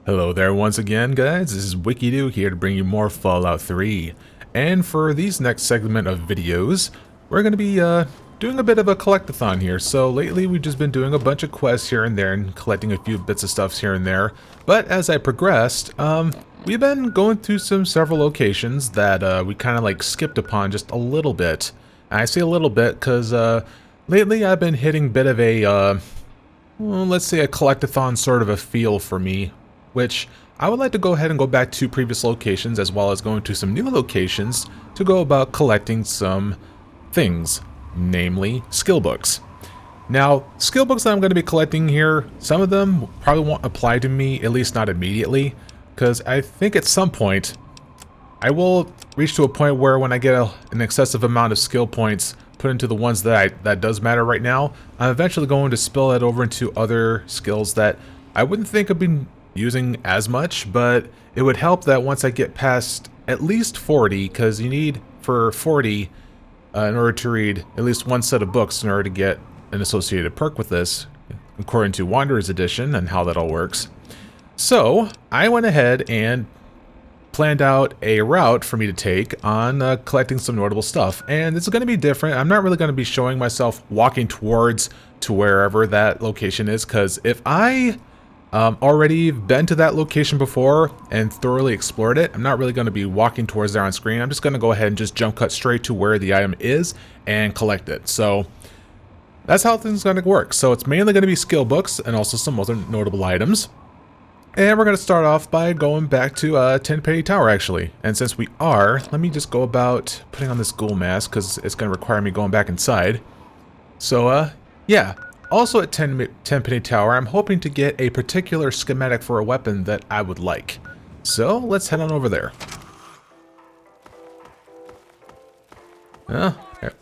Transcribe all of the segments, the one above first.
Hello there once again, guys. This is WikiDoo here to bring you more Fallout 3. And for these next segment of videos, we're going to be doing a bit of a collectathon here. So lately we've just been doing a bunch of quests here and there and collecting a few bits of stuff here and there. But as I progressed, we've been going through several locations that we kind of like skipped upon just a little bit. And I say a little bit because lately I've been hitting a bit of a, well, let's say a collectathon sort of a feel for me, which I would like to go ahead and go back to previous locations as well as going to some new locations to go about collecting some things, namely skill books. Now, skill books that I'm going to be collecting here, some of them probably won't apply to me, at least not immediately, because I think at some point I will reach to a point where when I get an excessive amount of skill points put into the ones that does matter right now, I'm eventually going to spill that over into other skills that I wouldn't think I've been using as much, but it would help that once I get past at least 40, because you need for 40 in order to read at least one set of books in order to get an associated perk with this, according to Wanderer's Edition and how that all works. So I went ahead and planned out a route for me to take on collecting some notable stuff, and it's going to be different. I'm not really going to be showing myself walking towards to wherever that location is, because if I already been to that location before and thoroughly explored it, I'm not really going to be walking towards there on screen. I'm just going to go ahead and just jump cut straight to where the item is and collect it. So that's how things are going to work. So it's mainly going to be skill books and also some other notable items. And we're going to start off by going back to 10 Penny Tower, actually. And since we are, let me just go about putting on this ghoul mask, because it's going to require me going back inside. So, yeah. Also at 10 Penny Tower, I'm hoping to get a particular schematic for a weapon that I would like. So, let's head on over there. Here.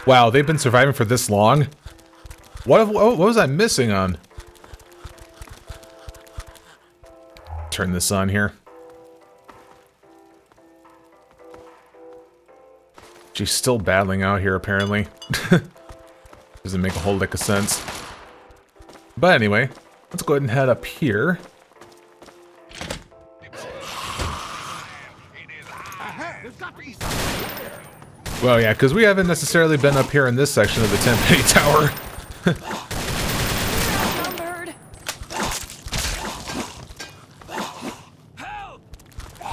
Wow, they've been surviving for this long? What was I missing on? Turn this on here. She's still battling out here, apparently. Doesn't make a whole lick of sense. But anyway, let's go ahead and head up here. Well, yeah, because we haven't necessarily been up here in this section of the 10 Penny Tower.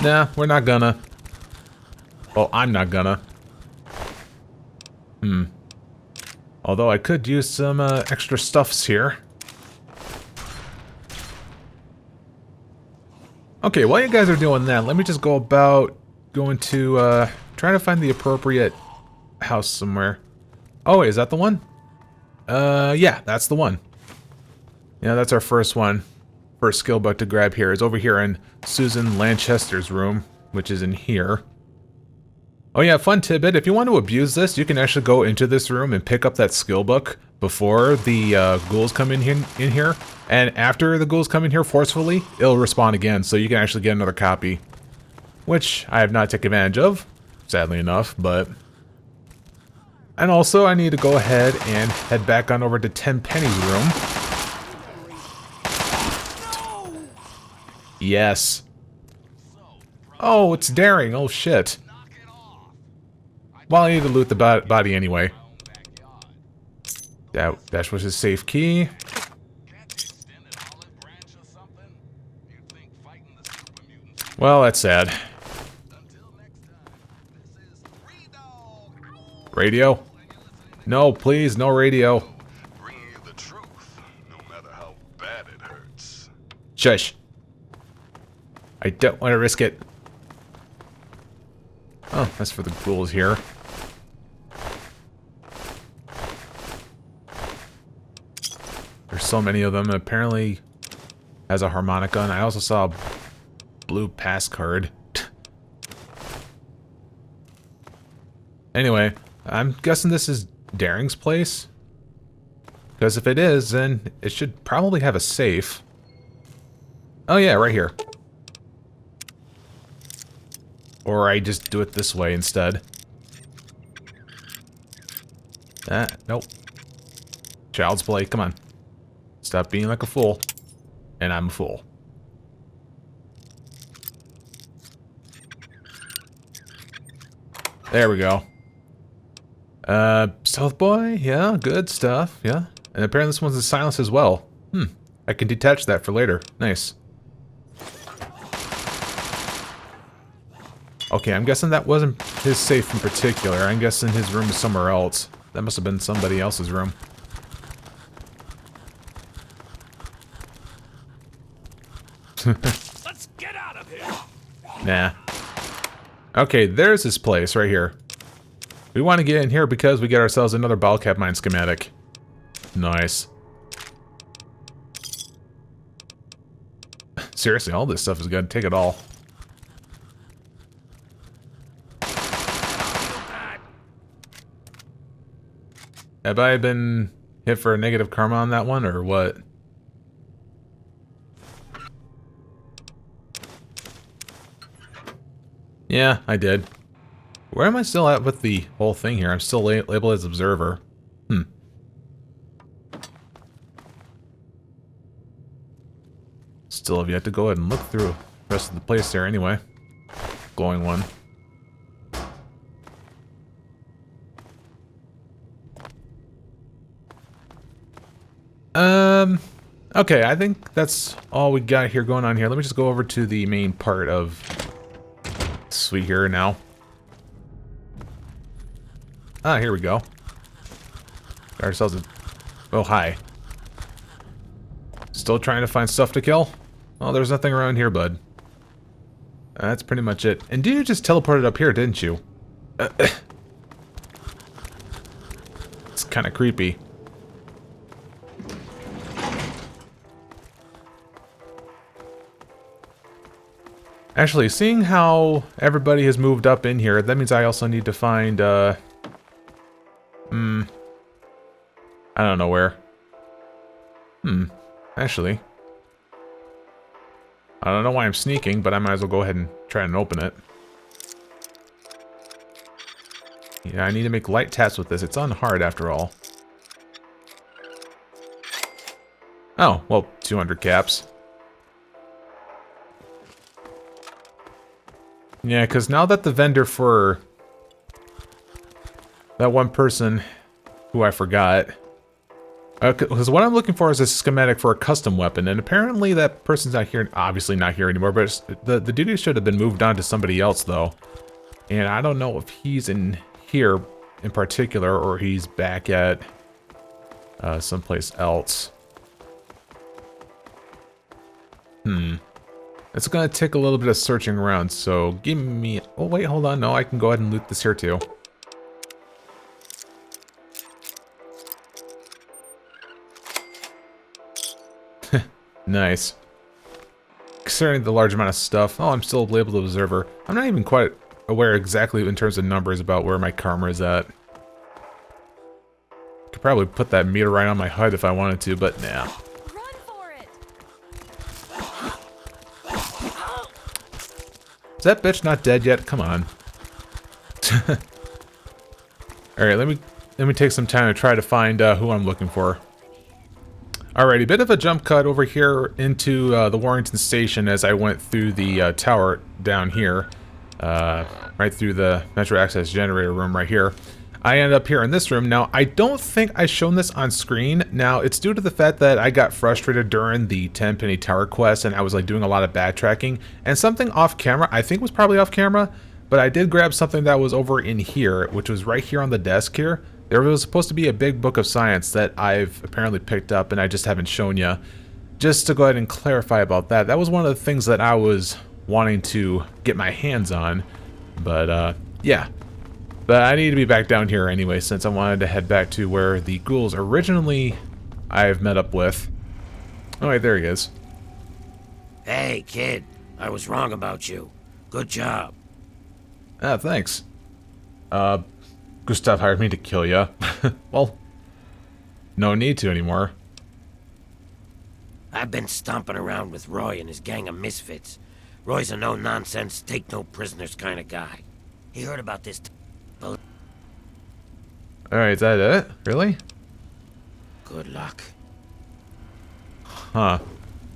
Nah, we're not gonna. Well, I'm not gonna. Although I could use some extra stuffs here. Okay, while you guys are doing that, let me just go about going to trying to find the appropriate house somewhere. Oh, wait, is that the one? Yeah, that's the one. Yeah, that's our first one. First skill book to grab here is over here in Susan Lanchester's room, which is in here. Oh yeah, fun tidbit, if you want to abuse this, you can actually go into this room and pick up that skill book before the ghouls come in here, and after the ghouls come in here forcefully, it'll respawn again, so you can actually get another copy. Which I have not taken advantage of, sadly enough, but... And also, I need to go ahead and head back on over to 10 Penny's room. Yes. Oh, it's daring, oh shit. Well, I need to loot the body anyway. That was his safe key. Well, that's sad. Radio? No, please, no radio. Bringing you the truth, no matter how bad it hurts. Shush. I don't want to risk it. Oh, that's for the ghouls here. There's so many of them. Apparently has a harmonica, and I also saw a blue pass card. Anyway, I'm guessing this is Daring's place. Because if it is, then it should probably have a safe. Oh yeah, right here. Or I just do it this way instead. Nope. Child's play, come on. Stop being like a fool. And I'm a fool. There we go. Stealth boy? Yeah, good stuff. Yeah. And apparently this one's a silence as well. I can detach that for later. Nice. Okay, I'm guessing that wasn't his safe in particular. I'm guessing his room is somewhere else. That must have been somebody else's room. Let's get out of here. Nah. Okay, there's his place right here. We want to get in here because we get ourselves another bottle cap mine schematic. Nice. Seriously, all this stuff is good. Take it all. Have I been hit for a negative karma on that one, or what? Yeah, I did. Where am I still at with the whole thing here? I'm still labeled as observer. Still have yet to go ahead and look through the rest of the place there anyway. Glowing one. Okay, I think that's all we got here going on here. Let me just go over to the main part of Sweet here now. Ah, here we go. Got ourselves a... Oh, hi. Still trying to find stuff to kill? Well, there's nothing around here, bud. That's pretty much it. And you just teleported up here, didn't you? It's kind of creepy. Actually, seeing how everybody has moved up in here, that means I also need to find, I don't know where. Actually. I don't know why I'm sneaking, but I might as well go ahead and try and open it. Yeah, I need to make light taps with this. It's on hard after all. Oh, well, 200 caps. Yeah, because now that the vendor for that one person who I forgot, because what I'm looking for is a schematic for a custom weapon, and apparently that person's not here, obviously not here anymore, but the duty should have been moved on to somebody else, though. And I don't know if he's in here in particular, or he's back at someplace else. It's gonna take a little bit of searching around, so give me... Oh, wait, hold on. No, I can go ahead and loot this here, too. Nice. Considering the large amount of stuff... Oh, I'm still labeled observer. I'm not even quite aware exactly in terms of numbers about where my karma is at. Could probably put that meter right on my HUD if I wanted to, but nah. Is that bitch not dead yet? Come on. Alright, let me take some time to try to find who I'm looking for. Alrighty, bit of a jump cut over here into the Warrington station as I went through the tower down here. Right through the Metro Access Generator room right here. I ended up here in this room. Now, I don't think I've shown this on screen. Now, it's due to the fact that I got frustrated during the 10 Penny Tower quest, and I was like doing a lot of backtracking. And something off camera, I think was probably off camera, but I did grab something that was over in here, which was right here on the desk here. There was supposed to be a big book of science that I've apparently picked up, and I just haven't shown you. Just to go ahead and clarify about that, that was one of the things that I was wanting to get my hands on. But, yeah. But I need to be back down here anyway, since I wanted to head back to where the ghouls originally I've met up with. Oh, wait, there he is. Hey, kid. I was wrong about you. Good job. Ah, thanks. Gustav hired me to kill ya. Well, no need to anymore. I've been stomping around with Roy and his gang of misfits. Roy's a no-nonsense, take-no-prisoners kind of guy. He heard about this... Alright, is that it? Really? Good luck. Huh.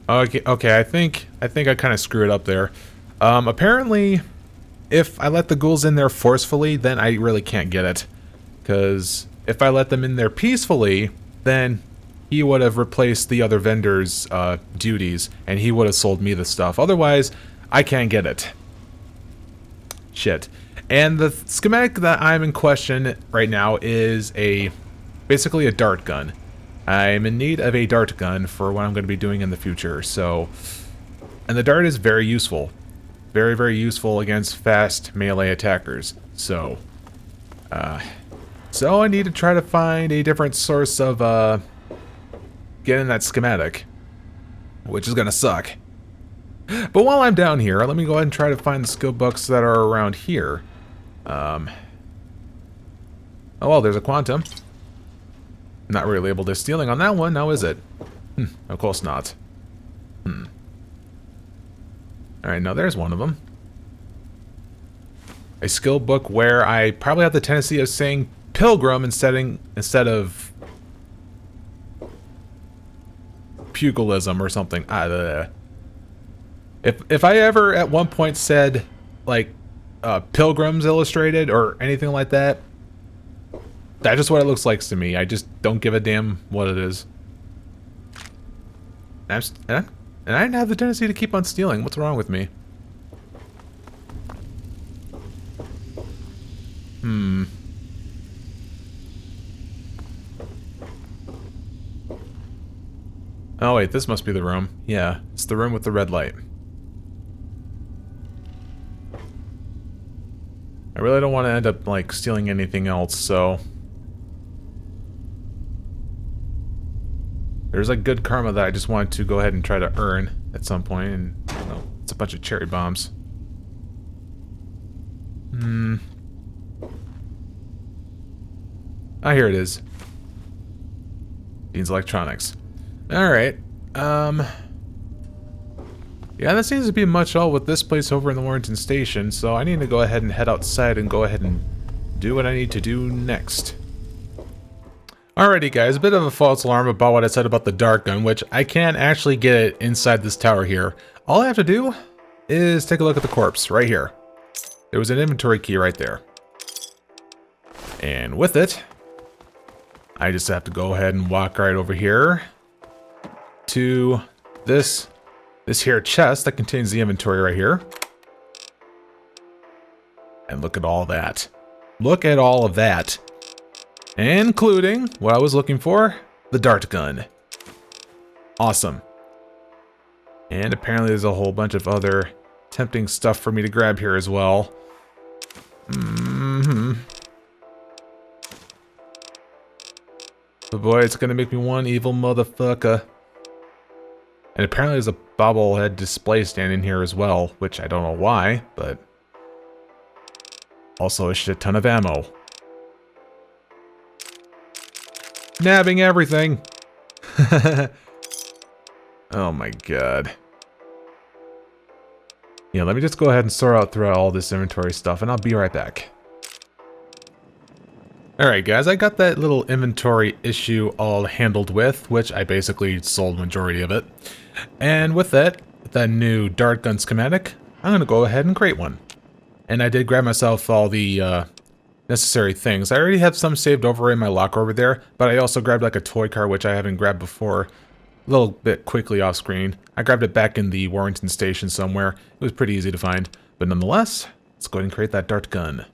Okay, I think I kind of screwed up there. Apparently, if I let the ghouls in there forcefully, then I really can't get it. Because if I let them in there peacefully, then he would have replaced the other vendor's duties, and he would have sold me the stuff. Otherwise, I can't get it. Shit. And the schematic that I'm in question right now is basically a dart gun. I'm in need of a dart gun for what I'm going to be doing in the future. So, and the dart is very useful. Very, very useful against fast melee attackers. So I need to try to find a different source of getting that schematic, which is going to suck. But while I'm down here, let me go ahead and try to find the skill books that are around here. Oh well, there's a quantum. Not really able to stealing on that one, now is it? Of course not. Alright, now there's one of them. A skill book where I probably have the tendency of saying pilgrim instead of pugilism or something. If I ever at one point said like Pilgrims Illustrated or anything like that, that's just what it looks like to me. I just don't give a damn what it is. And I have the tendency to keep on stealing. What's wrong with me? Oh wait, this must be the room. Yeah, it's the room with the red light. I really don't want to end up, like, stealing anything else, so... There's, like, good karma that I just wanted to go ahead and try to earn at some point, and... Oh, it's a bunch of cherry bombs. Ah, here it is. Beans Electronics. Alright, yeah, that seems to be much all with this place over in the Warrington Station, so I need to go ahead and head outside and go ahead and do what I need to do next. Alrighty guys, a bit of a false alarm about what I said about the dart gun, which I can actually get it inside this tower here. All I have to do is take a look at the corpse right here. There was an inventory key right there. And with it, I just have to go ahead and walk right over here to this here chest that contains the inventory right here. And look at all that. Look at all of that. Including what I was looking for, the dart gun. Awesome. And apparently there's a whole bunch of other tempting stuff for me to grab here as well. But boy, it's gonna make me one evil motherfucker. And apparently there's a bobblehead display stand in here as well, which I don't know why, but... Also a shit ton of ammo. Nabbing everything! Oh my god. Yeah, let me just go ahead and sort out through all this inventory stuff, and I'll be right back. Alright guys, I got that little inventory issue all handled with, which I basically sold majority of it. And with that new dart gun schematic, I'm going to go ahead and create one. And I did grab myself all the necessary things. I already have some saved over in my locker over there, but I also grabbed like a toy car, which I haven't grabbed before, a little bit quickly off screen. I grabbed it back in the Warrington Station somewhere. It was pretty easy to find. But nonetheless, let's go ahead and create that dart gun.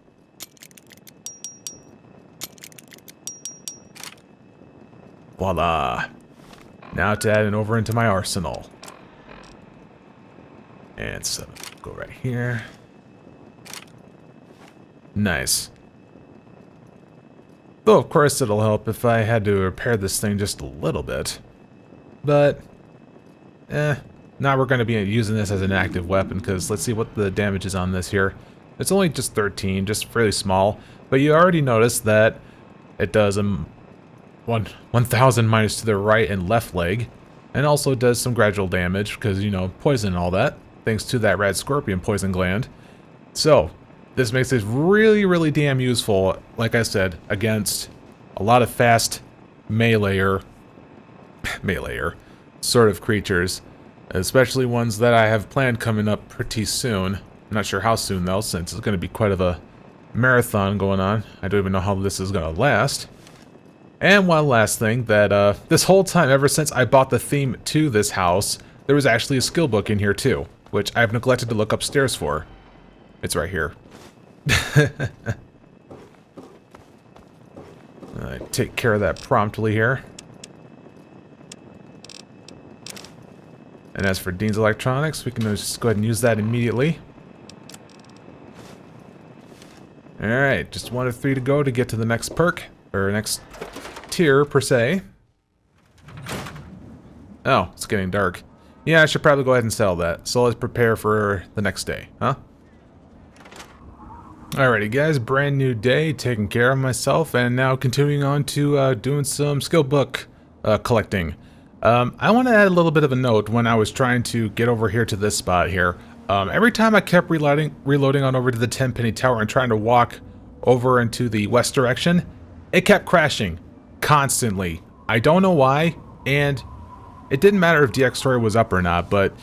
Voila! Now to add it over into my arsenal. And so, go right here. Nice. Though of course it'll help if I had to repair this thing just a little bit. But, now we're going to be using this as an active weapon, because let's see what the damage is on this here. It's only just 13, just fairly small. But you already noticed that it does 1,000 minus to the right and left leg, and also does some gradual damage because, you know, poison and all that, thanks to that rad scorpion poison gland. So this makes it really, really damn useful, like I said, against a lot of fast meleeer sort of creatures, especially ones that I have planned coming up pretty soon. I'm not sure how soon though, since it's going to be quite of a marathon going on. I don't even know how this is going to last. And one last thing, that this whole time, ever since I bought the theme to this house, there was actually a skill book in here too, which I've neglected to look upstairs for. It's right here. I take care of that promptly here. And as for Dean's Electronics, we can just go ahead and use that immediately. Alright, just 1 of 3 to go to get to the next perk, or next tier per se. Oh, it's getting dark. Yeah, I should probably go ahead and sell that. So let's prepare for the next day, huh? Alrighty guys, brand new day, taking care of myself, and now continuing on to doing some skill book collecting. I want to add a little bit of a note when I was trying to get over here to this spot here. Every time I kept reloading on over to the 10-penny tower and trying to walk over into the west direction, it kept crashing constantly. I don't know why, and it didn't matter if DX Story was up or not, but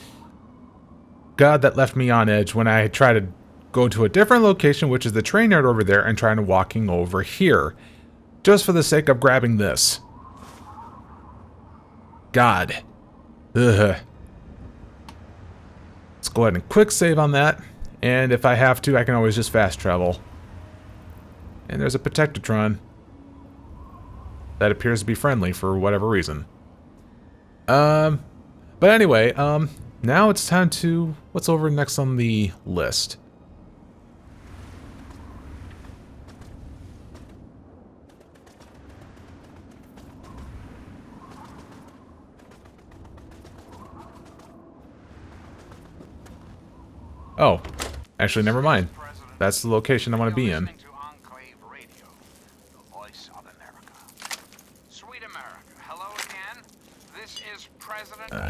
God, that left me on edge when I tried to go to a different location, which is the train yard over there, and trying to walking over here, just for the sake of grabbing this. God. Ugh. Let's go ahead and quick save on that, and if I have to, I can always just fast travel. And there's a Protectatron that appears to be friendly for whatever reason. But anyway, now it's time to... what's over next on the list? Oh, actually, never mind. That's the location I want to be in.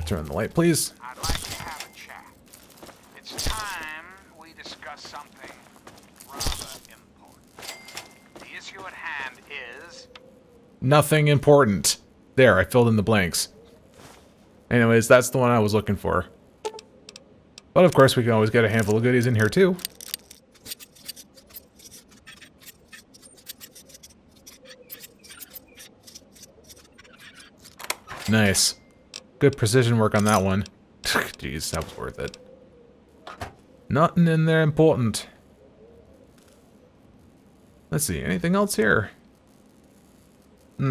Turn on the light, please. I'd like to have a chat. It's time we discuss something rather important. The issue at hand is... Nothing important. There, I filled in the blanks. Anyways, that's the one I was looking for. But of course, we can always get a handful of goodies in here too. Nice. Good precision work on that one. Jeez, that was worth it. Nothing in there important. Let's see, anything else here?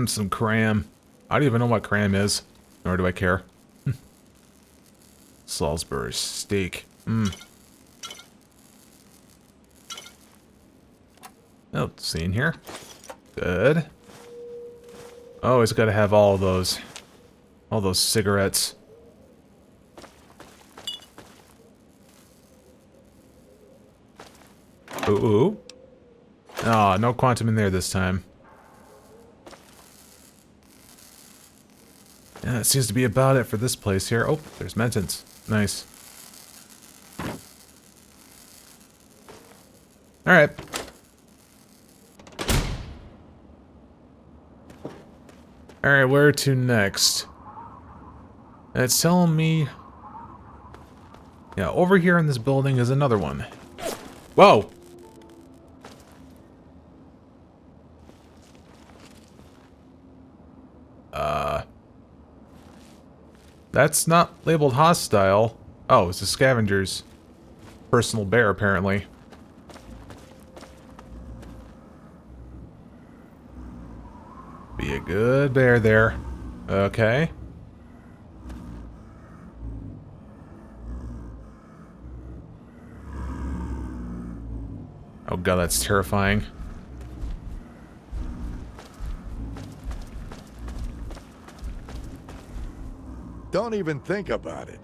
Some cram. I don't even know what cram is, nor do I care. Salisbury steak. Oh, see in here. Good. Oh, it's got to have all those cigarettes. Ooh. Oh, no quantum in there this time. Yeah, that seems to be about it for this place here. Oh, there's Mentons. Nice. Alright. Alright, where to next? It's telling me... yeah, over here in this building is another one. Whoa! That's not labeled hostile. Oh, it's a scavenger's personal bear, apparently. Be a good bear there. Okay. Oh god, that's terrifying. Don't even think about it.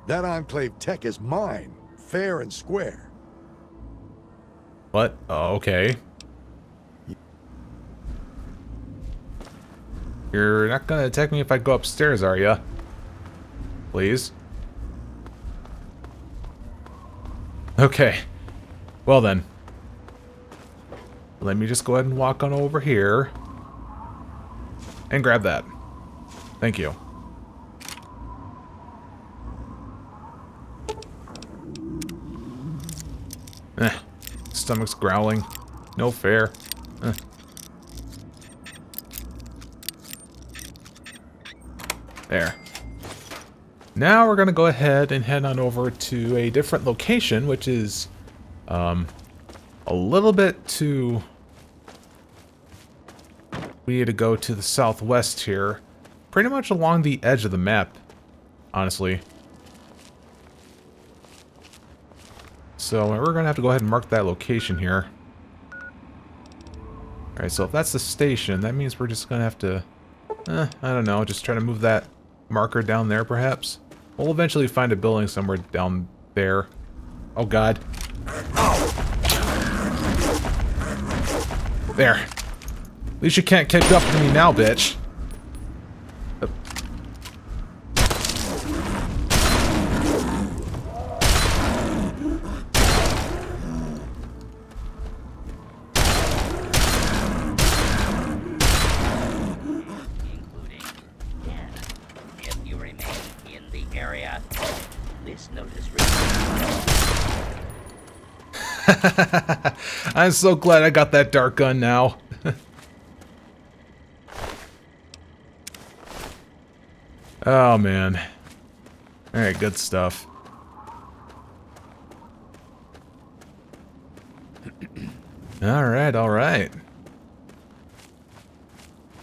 That Enclave tech is mine, fair and square. What? Oh, okay. You're not gonna attack me if I go upstairs, are ya? Please? Okay. Well then. Let me just go ahead and walk on over here. And grab that. Thank you. Stomach's growling. No fair. There. Now we're going to go ahead and head on over to a different location, which is a little bit to... We need to go to the southwest here. Pretty much along the edge of the map, honestly. So we're going to have to go ahead and mark that location here. Alright, so if that's the station, that means we're just going to have to... I don't know, just try to move that marker down there, perhaps? We'll eventually find a building somewhere down there. Oh, God. There. At least you can't catch up to me now, bitch. I'm so glad I got that dark gun now. Oh, man. Alright, good stuff. Alright, alright.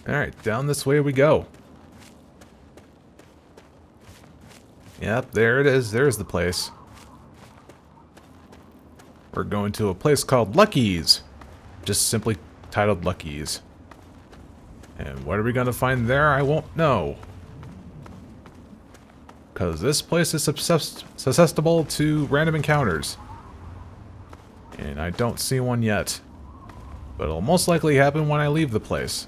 Alright, down this way we go. Yep, there it is. There's the place. We're going to a place called Lucky's. Just simply titled Lucky's. And what are we going to find there? I won't know. Because this place is susceptible to random encounters. And I don't see one yet. But it'll most likely happen when I leave the place.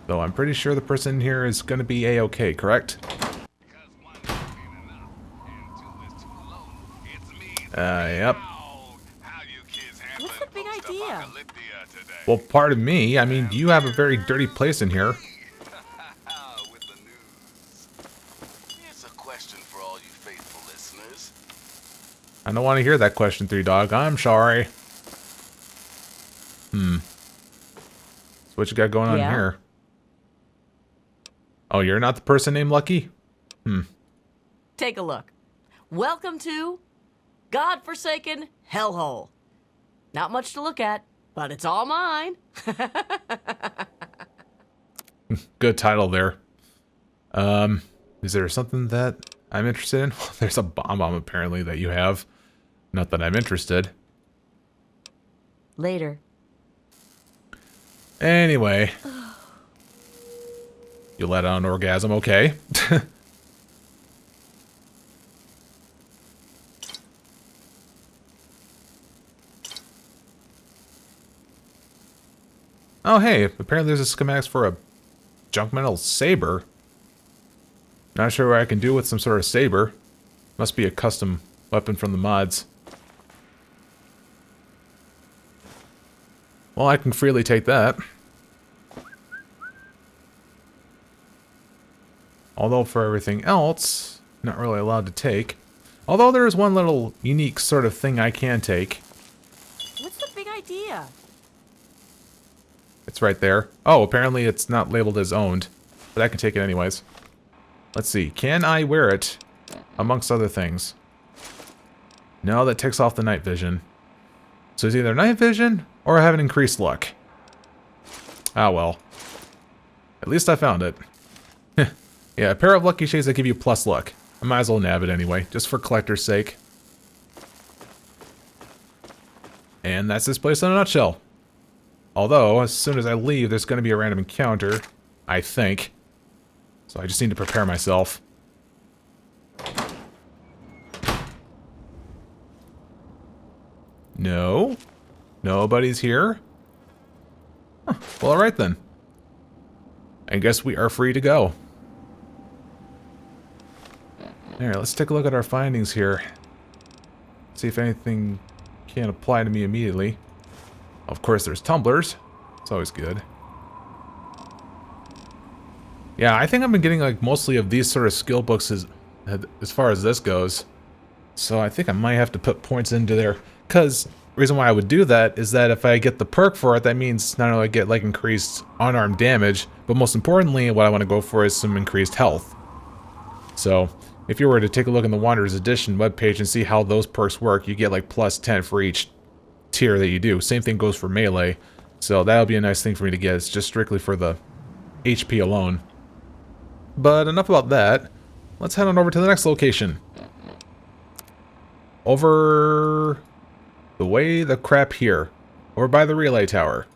Though I'm pretty sure the person here is going to be A-okay, correct? Yep. What's the big idea? Well, pardon me. I mean, you have a very dirty place in here. With the news. Here's a question for all you faithful listeners. I don't want to hear that question, Three Dog. I'm sorry. So what you got going on here? Oh, you're not the person named Lucky? Take a look. Welcome to godforsaken hellhole. Not much to look at, but it's all mine. Good title there. Is there something that I'm interested in? There's a bomb apparently that you have. Not that I'm interested. Later. Anyway. You let out an orgasm, okay. Oh, hey, apparently there's a schematics for a junk metal saber. Not sure what I can do with some sort of saber. Must be a custom weapon from the mods. Well, I can freely take that. Although for everything else, not really allowed to take. Although there is one little unique sort of thing I can take. What's the big idea? It's right there. Oh, apparently it's not labeled as owned. But I can take it anyways. Let's see. Can I wear it? Amongst other things. No, that takes off the night vision. So it's either night vision or I have an increased luck. Ah, well. At least I found it. Yeah, a pair of lucky shades that give you plus luck. I might as well nab it anyway, just for collector's sake. And that's this place in a nutshell. Although, as soon as I leave, there's going to be a random encounter, I think. So I just need to prepare myself. No? Nobody's here? Huh. Well, alright then. I guess we are free to go. Alright, let's take a look at our findings here. See if anything can apply to me immediately. Of course, there's tumblers. It's always good. Yeah, I think I've been getting like mostly of these sort of skill books as far as this goes. So I think I might have to put points into there. Because the reason why I would do that is that if I get the perk for it, that means not only I get like increased unarmed damage, but most importantly, what I want to go for is some increased health. So if you were to take a look in the Wanderer's Edition webpage and see how those perks work, you get like plus 10 for each tier that you do. Same thing goes for melee. So that'll be a nice thing for me to get. It's just strictly for the HP alone. But enough about that. Let's head on over to the next location. Over the way the crap here. Over by the relay tower.